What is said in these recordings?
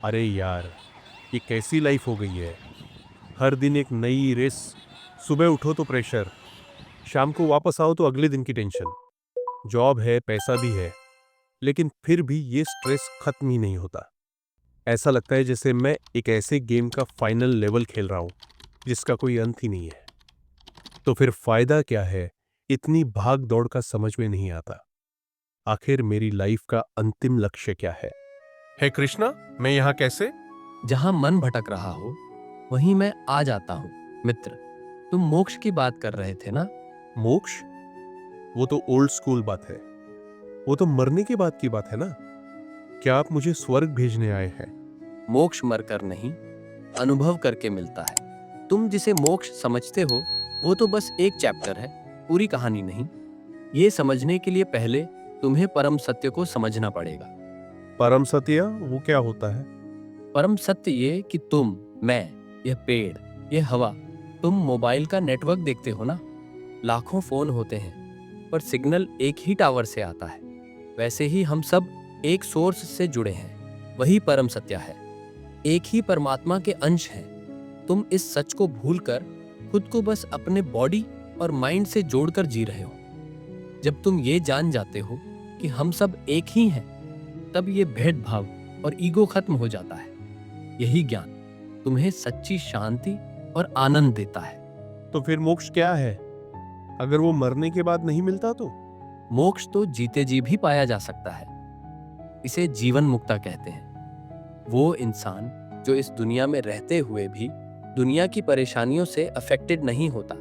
अरे यार, ये कैसी लाइफ हो गई है। हर दिन एक नई रेस। सुबह उठो तो प्रेशर, शाम को वापस आओ तो अगले दिन की टेंशन। जॉब है, पैसा भी है, लेकिन फिर भी ये स्ट्रेस खत्म ही नहीं होता। ऐसा लगता है जैसे मैं एक ऐसे गेम का फाइनल लेवल खेल रहा हूं जिसका कोई अंत ही नहीं है। तो फिर फायदा क्या है? इतनी भाग दौड़ का समझ में नहीं आता। आखिर मेरी लाइफ का अंतिम लक्ष्य क्या है? हे कृष्णा, मैं यहाँ कैसे? जहां मन भटक रहा हो वहीं मैं आ जाता हूँ। मित्र, तुम मोक्ष की बात कर रहे थे ना? मोक्ष? वो तो ओल्ड स्कूल बात है। वो तो मरने के बाद की बात है ना। क्या आप मुझे स्वर्ग भेजने आए हैं? मोक्ष मरकर नहीं, अनुभव करके मिलता है। तुम जिसे मोक्ष समझते हो वो तो बस एक चैप्टर है, पूरी कहानी नहीं। ये समझने के लिए पहले तुम्हें परम सत्य को समझना पड़ेगा। परम सत्य वो क्या होता है? परम सत्य ये कि तुम, मैं, यह पेड़, यह हवा, तुम मोबाइल का नेटवर्क देखते हो ना। लाखों फोन होते हैं पर सिग्नल एक ही टावर से आता है। वैसे ही हम सब एक सोर्स से जुड़े हैं, वही परम सत्य है। एक ही परमात्मा के अंश हैं। तुम इस सच को भूलकर खुद को बस अपने बॉडी और माइंड से जोड़कर जी रहे हो। जब तुम ये जान जाते हो कि हम सब एक ही हैं, तब ये भेदभाव और ईगो खत्म हो जाता है। यही ज्ञान तुम्हें सच्ची शांति और आनंद देता है। तो फिर मोक्ष क्या है? अगर वो मरने के बाद नहीं मिलता तो? मोक्ष तो जीते जी भी पाया जा सकता है। इसे जीवन मुक्ता कहते हैं। वो इंसान जो इस दुनिया में रहते हुए भी दुनिया की परेशानियों से अफेक्टेड नहीं होता।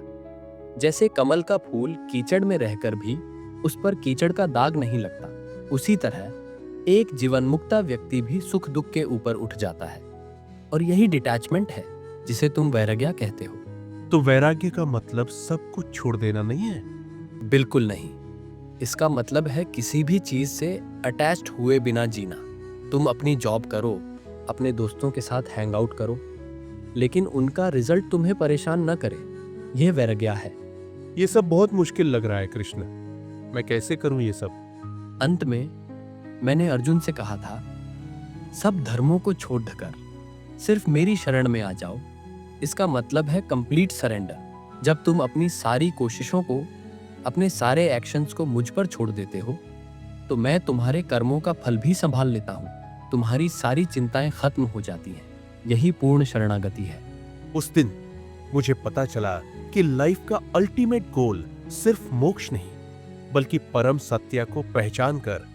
जैसे कमल का फूल कीचड़ में रहकर भी उस पर कीचड़ का दाग नहीं लगता, उसी तरह एक जीवन मुक्ता व्यक्ति भी सुख दुख के ऊपर उठ जाता है। और यही डिटैचमेंट है जिसे तुम वैराग्य कहते हो। तो वैराग्य का मतलब सब कुछ छोड़ देना नहीं है? बिल्कुल नहीं। इसका मतलब है किसी भी चीज से अटैच्ड हुए बिना जीना। तुम अपनी जॉब करो, अपने दोस्तों के साथ हैंग आउट करो, लेकिन उनका रिजल्ट तुम्हें परेशान न करे। यह वैराग्य है। ये सब बहुत मुश्किल लग रहा है कृष्ण। मैं कैसे करूं ये सब? अंत में मैंने अर्जुन से कहा था, सब धर्मों को छोड़कर सिर्फ मेरी शरण में आ जाओ। इसका मतलब है कंप्लीट सरेंडर। जब तुम अपनी सारी कोशिशों को, अपने सारे एक्शंस को मुझ पर छोड़ देते हो, तो मैं तुम्हारे कर्मों का फल भी संभाल लेता हूँ। तुम्हारी सारी चिंताएं खत्म हो जाती हैं। यही पूर्ण शरणागति है। उस दिन मुझे पता चला कि लाइफ का अल्टीमेट गोल सिर्फ मोक्ष नहीं, बल्कि परम सत्य को पहचान कर,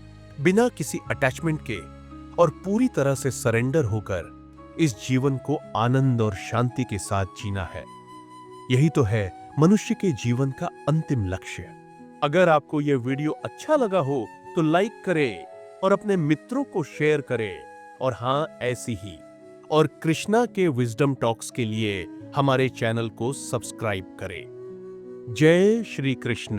बिना किसी अटैचमेंट के और पूरी तरह से सरेंडर होकर इस जीवन को आनंद और शांति के साथ जीना है। यही तो है मनुष्य के जीवन का अंतिम लक्ष्य। अगर आपको यह वीडियो अच्छा लगा हो तो लाइक करें और अपने मित्रों को शेयर करें। और हां, ऐसी ही और कृष्णा के विजडम टॉक्स के लिए हमारे चैनल को सब्सक्राइब करें। जय श्री कृष्ण।